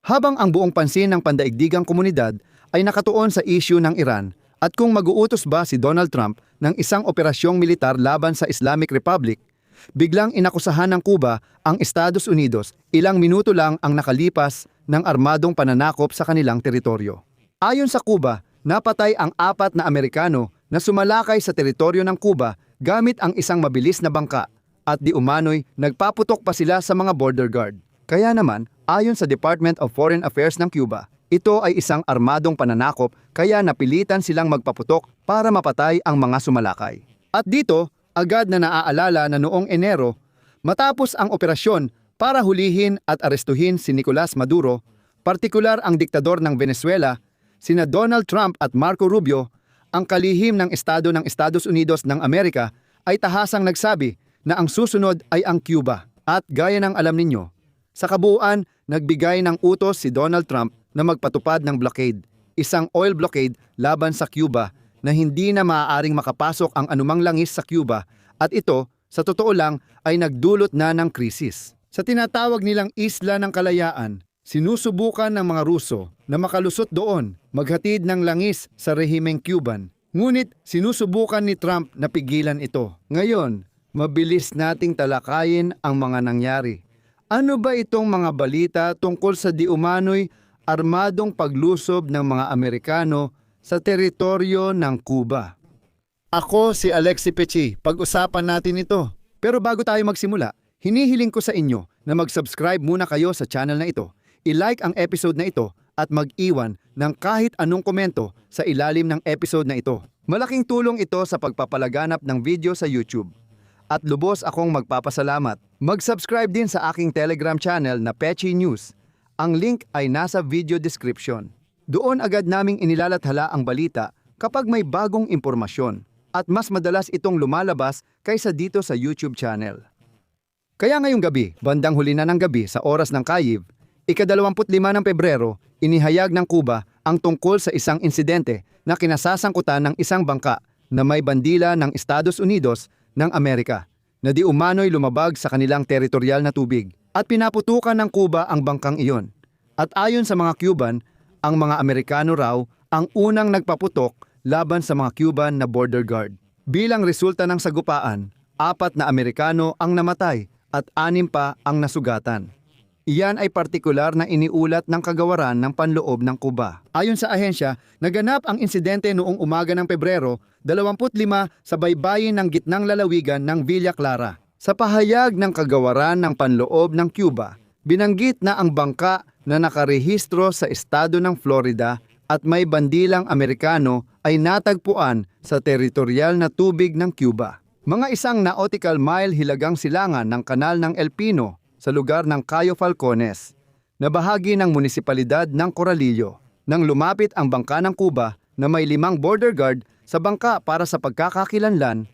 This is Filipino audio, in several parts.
Habang ang buong pansin ng pandaigdigang komunidad ay nakatuon sa issue ng Iran at kung mag-uutos ba si Donald Trump ng isang operasyong militar laban sa Islamic Republic, biglang inakusahan ng Cuba ang Estados Unidos ilang minuto lang ang nakalipas ng armadong pananakop sa kanilang teritoryo. Ayon sa Cuba, napatay ang 4 na Amerikano na sumalakay sa teritoryo ng Cuba gamit ang isang mabilis na bangka at di umano'y nagpaputok pa sila sa mga border guard. Kaya naman, ayon sa Department of Foreign Affairs ng Cuba, ito ay isang armadong pananakop kaya napilitan silang magpaputok para mapatay ang mga sumalakay. At dito, agad na naaalala na noong Enero, matapos ang operasyon para hulihin at arestuhin si Nicolas Maduro, partikular ang diktador ng Venezuela, sina Donald Trump at Marco Rubio, ang kalihim ng Estado ng Estados Unidos ng Amerika ay tahasang nagsabi na ang susunod ay ang Cuba. At gaya ng alam ninyo, sa kabuuan, nagbigay ng utos si Donald Trump na magpatupad ng blockade, isang oil blockade laban sa Cuba na hindi na maaaring makapasok ang anumang langis sa Cuba at ito, sa totoo lang, ay nagdulot na ng krisis. Sa tinatawag nilang Isla ng Kalayaan, sinusubukan ng mga Ruso na makalusot doon, maghatid ng langis sa rehimeng Cuban. Ngunit sinusubukan ni Trump na pigilan ito. Ngayon, mabilis nating talakayin ang mga nangyari. Ano ba itong mga balita tungkol sa di umano'y armadong paglusob ng mga Amerikano sa teritoryo ng Cuba? Ako si Alexi Pechi, pag-usapan natin ito. Pero bago tayo magsimula, hinihiling ko sa inyo na mag-subscribe muna kayo sa channel na ito, i-like ang episode na ito at mag-iwan ng kahit anong komento sa ilalim ng episode na ito. Malaking tulong ito sa pagpapalaganap ng video sa YouTube. At lubos akong magpapasalamat. Mag-subscribe din sa aking Telegram channel na Pechi News. Ang link ay nasa video description. Doon agad naming inilalathala ang balita kapag may bagong impormasyon at mas madalas itong lumalabas kaysa dito sa YouTube channel. Kaya ngayong gabi, bandang huli na ng gabi sa oras ng Kyiv, ika-25 ng Pebrero, inihayag ng Cuba ang tungkol sa isang insidente na kinasasangkutan ng isang bangka na may bandila ng Estados Unidos ng Amerika na di umano'y lumabag sa kanilang teritorial na tubig at pinaputukan ng Cuba ang bangkang iyon. At ayon sa mga Cuban, ang mga Amerikano raw ang unang nagpaputok laban sa mga Cuban na border guard. Bilang resulta ng sagupaan, 4 na Amerikano ang namatay at 6 pa ang nasugatan. Iyan ay partikular na iniulat ng kagawaran ng panloob ng Cuba. Ayon sa ahensya, naganap ang insidente noong umaga ng Pebrero 25 sa baybayin ng gitnang lalawigan ng Villa Clara. Sa pahayag ng kagawaran ng panloob ng Cuba, binanggit na ang bangka na nakarehistro sa estado ng Florida at may bandilang Amerikano ay natagpuan sa teritorial na tubig ng Cuba. Mga isang nautical mile hilagang silangan ng kanal ng El Pino sa lugar ng Cayo Falcones, na bahagi ng munisipalidad ng Coralillo, nang lumapit ang bangka ng Cuba na may 5 border guard sa bangka para sa pagkakakilanlan,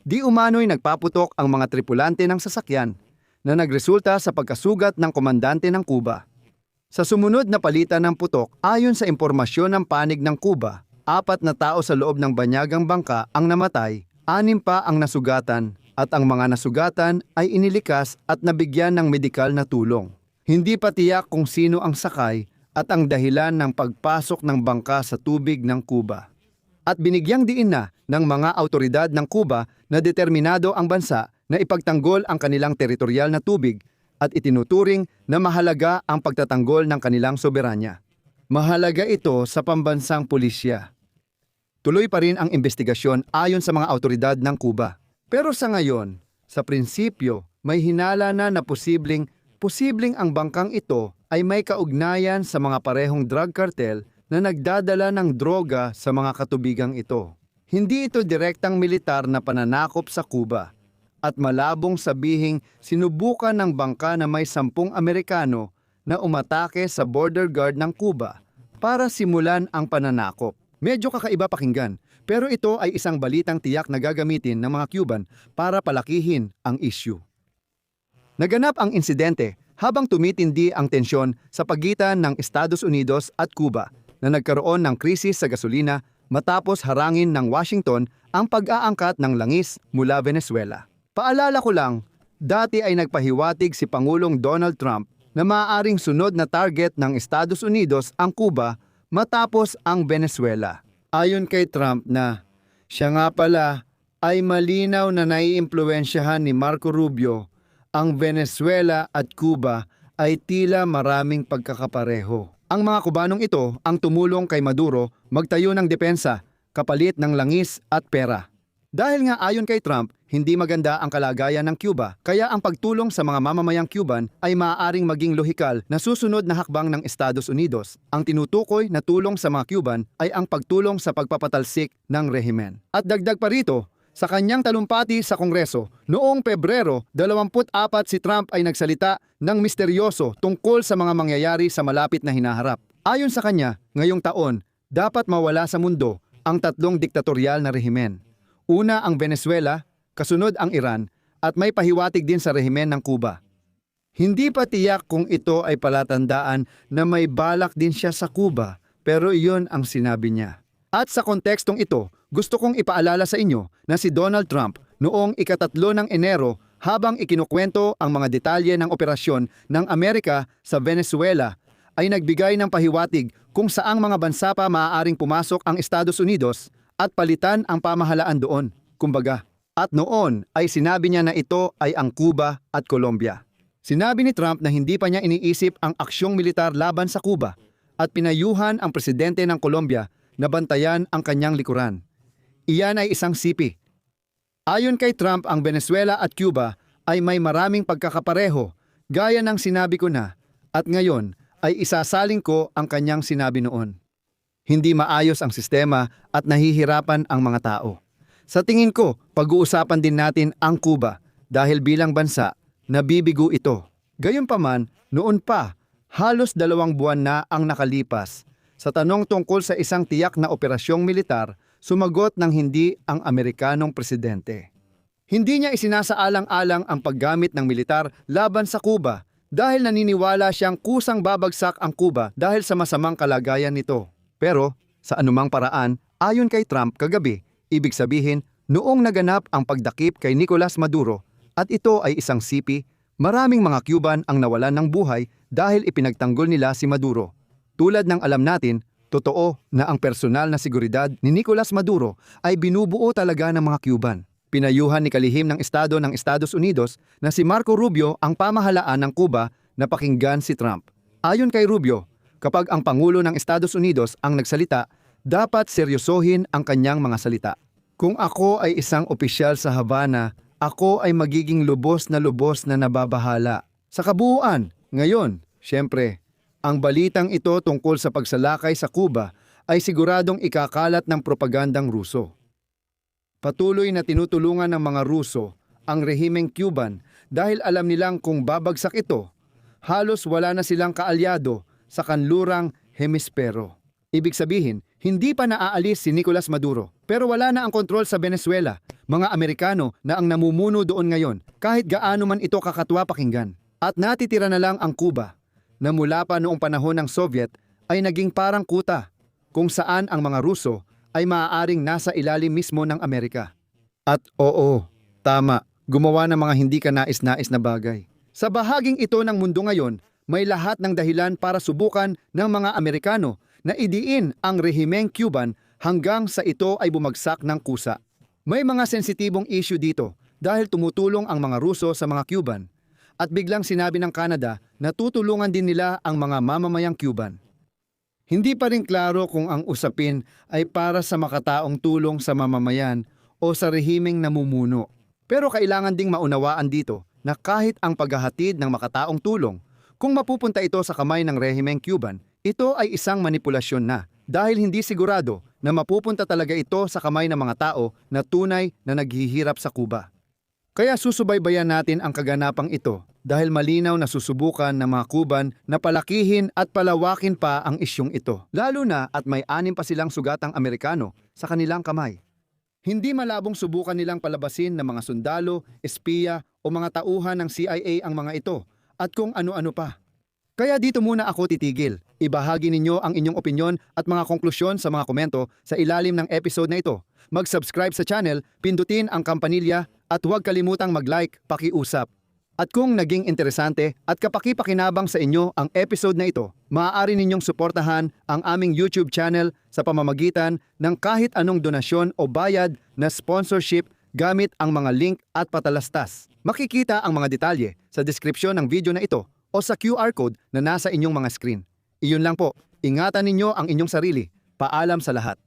di umano'y nagpaputok ang mga tripulante ng sasakyan na nagresulta sa pagkasugat ng komandante ng Cuba. Sa sumunod na palitan ng putok, ayon sa impormasyon ng panig ng Cuba, 4 na tao sa loob ng banyagang bangka ang namatay, 6 pa ang nasugatan at ang mga nasugatan ay inilikas at nabigyan ng medikal na tulong. Hindi pa tiyak kung sino ang sakay at ang dahilan ng pagpasok ng bangka sa tubig ng Cuba. At binigyang diin na ng mga autoridad ng Cuba na determinado ang bansa na ipagtanggol ang kanilang teritorial na tubig at itinuturing na mahalaga ang pagtatanggol ng kanilang soberanya. Mahalaga ito sa pambansang pulisya. Tuloy pa rin ang investigasyon ayon sa mga autoridad ng Cuba. Pero sa ngayon, sa prinsipyo, may hinala na posibleng ang bangkang ito ay may kaugnayan sa mga parehong drug cartel na nagdadala ng droga sa mga katubigang ito. Hindi ito direktang militar na pananakop sa Cuba at malabong sabihing sinubukan ng bangka na may 10 Amerikano na umatake sa border guard ng Cuba para simulan ang pananakop. Medyo kakaiba pakinggan, pero ito ay isang balitang tiyak na gagamitin ng mga Cuban para palakihin ang issue. Naganap ang insidente habang tumitindi ang tensyon sa pagitan ng Estados Unidos at Cuba na nagkaroon ng krisis sa gasolina matapos harangin ng Washington ang pag-aangkat ng langis mula Venezuela. Paalala ko lang, dati ay nagpahiwatig si Pangulong Donald Trump na maaaring sunod na target ng Estados Unidos ang Cuba matapos ang Venezuela. Ayon kay Trump na siya nga pala ay malinaw na naiimpluwensyahan ni Marco Rubio, ang Venezuela at Cuba ay tila maraming pagkakapareho. Ang mga Kubanong ito ang tumulong kay Maduro magtayo ng depensa kapalit ng langis at pera. Dahil nga ayon kay Trump, hindi maganda ang kalagayan ng Cuba, kaya ang pagtulong sa mga mamamayang Cuban ay maaaring maging lohikal na susunod na hakbang ng Estados Unidos. Ang tinutukoy na tulong sa mga Cuban ay ang pagtulong sa pagpapatalsik ng rehimen. At dagdag pa rito, sa kanyang talumpati sa Kongreso, noong Pebrero 24 si Trump ay nagsalita ng misteryoso tungkol sa mga mangyayari sa malapit na hinaharap. Ayon sa kanya, ngayong taon, dapat mawala sa mundo ang tatlong diktatorial na rehimen. Una ang Venezuela, kasunod ang Iran, at may pahiwatig din sa rehimen ng Cuba. Hindi pa tiyak kung ito ay palatandaan na may balak din siya sa Cuba, pero iyon ang sinabi niya. At sa kontekstong ito, gusto kong ipaalala sa inyo na si Donald Trump noong ika-3 ng Enero habang ikinukwento ang mga detalye ng operasyon ng Amerika sa Venezuela ay nagbigay ng pahiwatig kung saang mga bansa pa maaaring pumasok ang Estados Unidos at palitan ang pamahalaan doon, kumbaga. At noon ay sinabi niya na ito ay ang Cuba at Colombia. Sinabi ni Trump na hindi pa niya iniisip ang aksyong militar laban sa Cuba at pinayuhan ang presidente ng Colombia na bantayan ang kanyang likuran. Iyan ay isang sipi. Ayon kay Trump, ang Venezuela at Cuba ay may maraming pagkakapareho, gaya ng sinabi ko na, at ngayon ay isasaling ko ang kanyang sinabi noon. Hindi maayos ang sistema at nahihirapan ang mga tao. Sa tingin ko, pag-uusapan din natin ang Cuba dahil bilang bansa, nabibigo ito. Gayunpaman, noon pa, halos 2 buwan na ang nakalipas. Sa tanong tungkol sa isang tiyak na operasyong militar, sumagot ng hindi ang Amerikanong presidente. Hindi niya isinasaalang-alang ang paggamit ng militar laban sa Cuba dahil naniniwala siyang kusang babagsak ang Cuba dahil sa masamang kalagayan nito. Pero, sa anumang paraan, ayon kay Trump kagabi, ibig sabihin, noong naganap ang pagdakip kay Nicolas Maduro at ito ay isang sipi, maraming mga Cuban ang nawalan ng buhay dahil ipinagtanggol nila si Maduro. Tulad ng alam natin, totoo na ang personal na seguridad ni Nicolas Maduro ay binubuo talaga ng mga Cuban. Pinayuhan ni kalihim ng Estado ng Estados Unidos na si Marco Rubio ang pamahalaan ng Cuba na pakinggan si Trump. Ayon kay Rubio, kapag ang Pangulo ng Estados Unidos ang nagsalita, dapat seryosohin ang kanyang mga salita. Kung ako ay isang opisyal sa Havana, ako ay magiging lubos na nababahala. Sa kabuuan, ngayon, syempre, ang balitang ito tungkol sa pagsalakay sa Cuba ay siguradong ikakalat ng propagandang Ruso. Patuloy na tinutulungan ng mga Ruso ang rehimeng Cuban dahil alam nilang kung babagsak ito, halos wala na silang kaalyado sa kanlurang hemispero. Ibig sabihin, hindi pa naaalis si Nicolas Maduro pero wala na ang kontrol sa Venezuela, mga Amerikano na ang namumuno doon ngayon kahit gaano man ito kakatwa pakinggan. At natitira na lang ang Cuba na mula pa noong panahon ng Soviet ay naging parang kuta kung saan ang mga Ruso ay maaaring nasa ilalim mismo ng Amerika. At oo, tama, gumawa ng mga hindi kanais-nais na bagay. Sa bahaging ito ng mundo ngayon, may lahat ng dahilan para subukan ng mga Amerikano na idiin ang rehimeng Cuban hanggang sa ito ay bumagsak ng kusa. May mga sensitibong issue dito dahil tumutulong ang mga Ruso sa mga Cuban. At biglang sinabi ng Canada na tutulungan din nila ang mga mamamayang Cuban. Hindi pa rin klaro kung ang usapin ay para sa makataong tulong sa mamamayan o sa rehimeng namumuno. Pero kailangan ding maunawaan dito na kahit ang paghahatid ng makataong tulong, kung mapupunta ito sa kamay ng rehimeng Cuban, ito ay isang manipulasyon na dahil hindi sigurado na mapupunta talaga ito sa kamay ng mga tao na tunay na naghihirap sa Cuba. Kaya susubaybayan natin ang kaganapang ito dahil malinaw na susubukan ng mga Cuban na palakihin at palawakin pa ang isyong ito. Lalo na at may 6 pa silang sugatang Amerikano sa kanilang kamay. Hindi malabong subukan nilang palabasin ng mga sundalo, espiya o mga tauhan ng CIA ang mga ito at kung ano-ano pa. Kaya dito muna ako titigil. Ibahagi ninyo ang inyong opinyon at mga konklusyon sa mga komento sa ilalim ng episode na ito. Mag-subscribe sa channel, pindutin ang kampanilya at huwag kalimutang mag-like, pakiusap. At kung naging interesante at kapaki-pakinabang sa inyo ang episode na ito, maaari ninyong suportahan ang aming YouTube channel sa pamamagitan ng kahit anong donasyon o bayad na sponsorship gamit ang mga link at patalastas. Makikita ang mga detalye sa description ng video na ito o sa QR code na nasa inyong mga screen. Iyon lang po, ingatan ninyo ang inyong sarili. Paalam sa lahat.